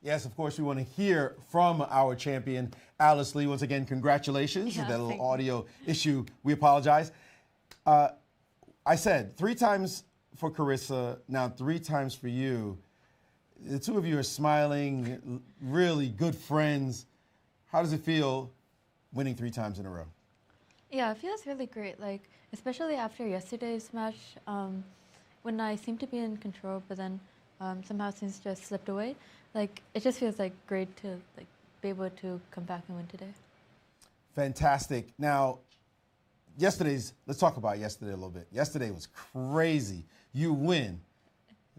Yes, of course, we want to hear from our champion, Alice Lee. Once again, congratulations. Yeah, That little audio issue, we apologize. I said 3 times for Carissa, now 3 times for you. The two of you are smiling, really good friends. How does it feel winning 3 times in a row? Yeah, it feels really great. Like, especially after yesterday's match, when I seemed to be in control, but then somehow things just slipped away. Like, it just feels like great to like be able to come back and win today. Fantastic. Now, let's talk about yesterday a little bit. Yesterday was crazy. You win,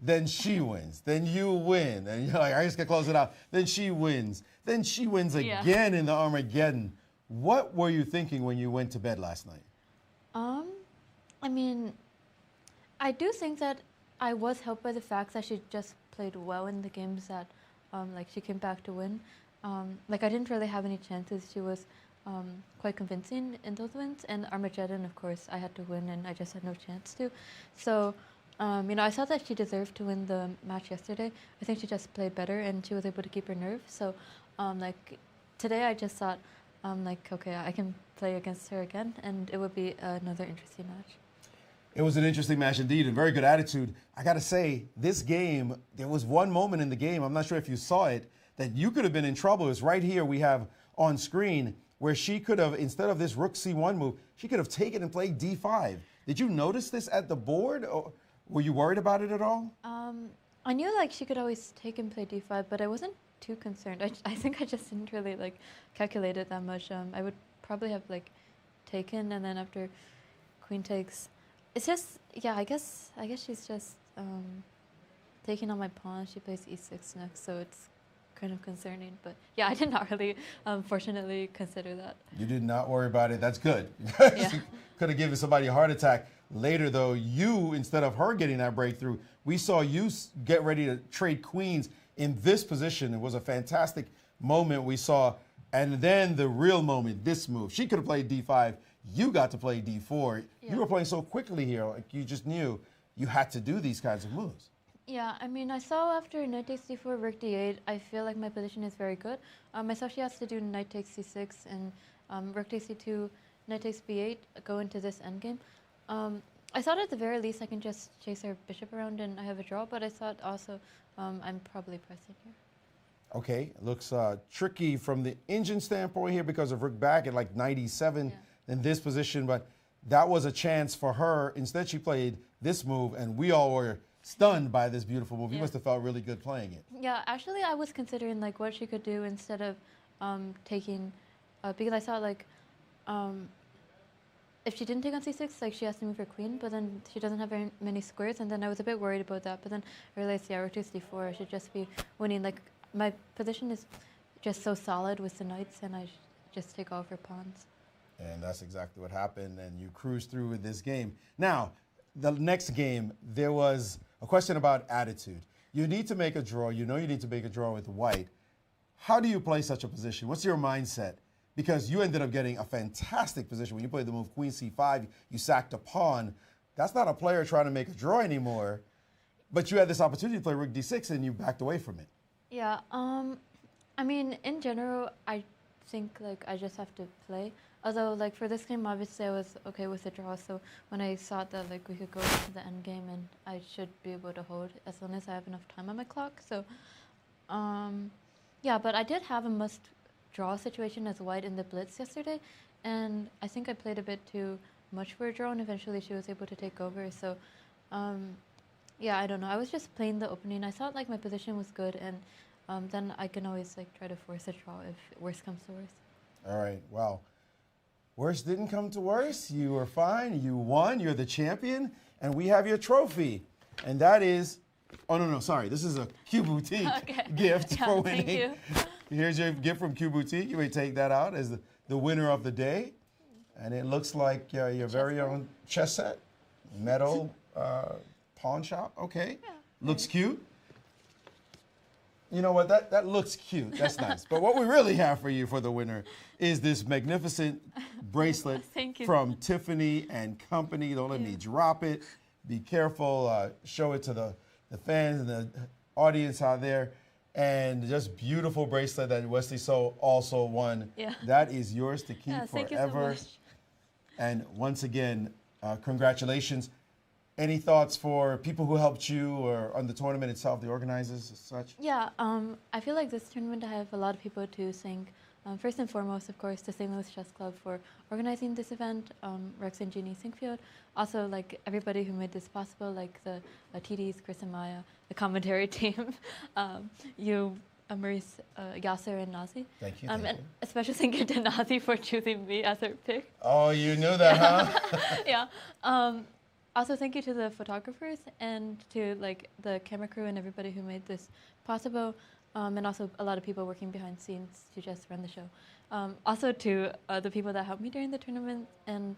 then she wins, then you win, and you're like, I just gotta close it out. Then she wins again in the Armageddon. What were you thinking when you went to bed last night? I mean, I do think that I was helped by the fact that she just played well in the games that, like, she came back to win. Like, I didn't really have any chances. She was quite convincing in those wins. And Armageddon, of course, I had to win, and I just had no chance to. So, you know, I thought that she deserved to win the match yesterday. I think she just played better, and she was able to keep her nerve. So, like, today I just thought, like, okay, I can play against her again, and it would be another interesting match. It was an interesting match indeed, and very good attitude. I got to say, this game, there was one moment in the game, I'm not sure if you saw it, that you could have been in trouble. It's right here we have on screen where she could have, instead of this rook c1 move, she could have taken and played d5. Did you notice this at the board, or were you worried about it at all? I knew, like, she could always take and play d5, but I wasn't too concerned. I think I just didn't really, like, calculate it that much. I would probably have, like, taken, and then after queen takes, it's just, yeah, I guess she's just taking on my pawn. She plays e6 next, so it's kind of concerning. But yeah, I did not really, fortunately, consider that. You did not worry about it. That's good. Yeah. Could have given somebody a heart attack. Later, though, you, instead of her getting that breakthrough, we saw you get ready to trade queens in this position. It was a fantastic moment we saw. And then the real moment, this move. She could have played d5. You got to play d4. Yeah. You were playing so quickly here, like you just knew you had to do these kinds of moves. Yeah, I mean, I saw after knight takes d4, rook d8, I feel like my position is very good. I saw she has to do knight takes c6 and rook takes c2, knight takes b8, go into this endgame. I thought at the very least I can just chase her bishop around and I have a draw, but I thought also I'm probably pressing here. Okay, it looks tricky from the engine standpoint here because of rook back at like 97 in this position, but that was a chance for her. Instead, she played this move, and we all were stunned by this beautiful move. You must have felt really good playing it. Yeah, actually, I was considering like what she could do instead of taking, because I thought like if she didn't take on c6, like she has to move her queen, but then she doesn't have very many squares, and then I was a bit worried about that. But then I realized, yeah, rook takes d4, I should just be winning. Like my position is just so solid with the knights, and I just take all of her pawns. And that's exactly what happened, and you cruised through with this game. Now, the next game, there was a question about attitude. You need to make a draw. You know you need to make a draw with white. How do you play such a position? What's your mindset? Because you ended up getting a fantastic position. When you played the move queen c5, you sacked a pawn. That's not a player trying to make a draw anymore. But you had this opportunity to play rook d6, and you backed away from it. Yeah, I mean, in general, I think like I just have to play. Although, like, for this game, obviously, I was okay with the draw. So when I thought that, like, we could go to the end game and I should be able to hold as long as I have enough time on my clock. So, yeah, but I did have a must-draw situation as white in the blitz yesterday. And I think I played a bit too much for a draw, and eventually she was able to take over. So, yeah, I don't know. I was just playing the opening. I thought, like, my position was good. And then I can always, like, try to force a draw if worse comes to worse. All right, well. Worse didn't come to worse. You were fine. You won. You're the champion. And we have your trophy. And that is, oh, no, sorry. This is a Q Boutique gift for winning. Thank you. Here's your gift from Q Boutique. You may take that out as the winner of the day. And it looks like your very own chess set, metal pawn shop. Okay. Yeah. Looks cute. You know what, that looks cute, that's nice. But what we really have for you for the winner is this magnificent bracelet from Tiffany and Company. Don't let me drop it. Be careful, show it to the fans and the audience out there. And just beautiful bracelet that Wesley So also won. Yeah. That is yours to keep Yeah, thank you forever. so much. And once again, congratulations. Any thoughts for people who helped you or on the tournament itself, the organizers as such? Yeah, I feel like this tournament I have a lot of people to thank. First and foremost, of course, the St. Louis Chess Club for organizing this event, Rex and Jeannie Sinkfield. Also, like everybody who made this possible, like the TDs, Chris and Maya, the commentary team, you, Maurice, Yasser, and Nazi. Thank you. And especially thank you to Nazi for choosing me as her pick. Oh, you knew that, huh? Yeah. Also, thank you to the photographers and to like the camera crew and everybody who made this possible, and also a lot of people working behind scenes to just run the show. Also to the people that helped me during the tournament and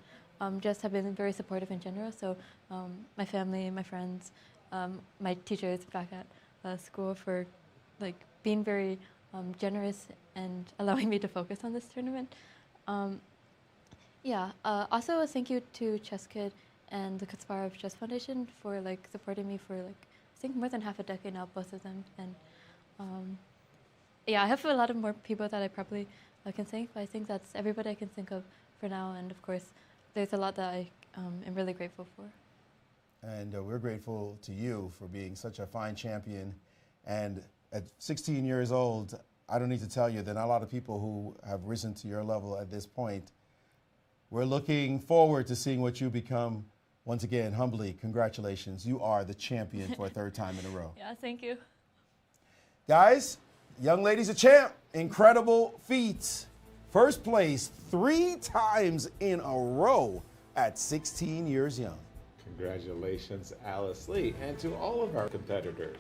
just have been very supportive in general. So my family, my friends, my teachers back at school for like being very generous and allowing me to focus on this tournament. Also a thank you to Chess Kid and the Kasparov Chess Foundation for like supporting me for like I think more than half a decade now, both of them. And I have a lot of more people that I probably can thank, but I think that's everybody I can think of for now. And of course, there's a lot that I am really grateful for. And we're grateful to you for being such a fine champion. And at 16 years old, I don't need to tell you, there are not a lot of people who have risen to your level at this point. We're looking forward to seeing what you become. Once again, humbly, congratulations. You are the champion for a third time in a row. Yeah, thank you. Guys, young lady's a champ. Incredible feats. First place 3 times in a row at 16 years young. Congratulations, Alice Lee, and to all of our competitors.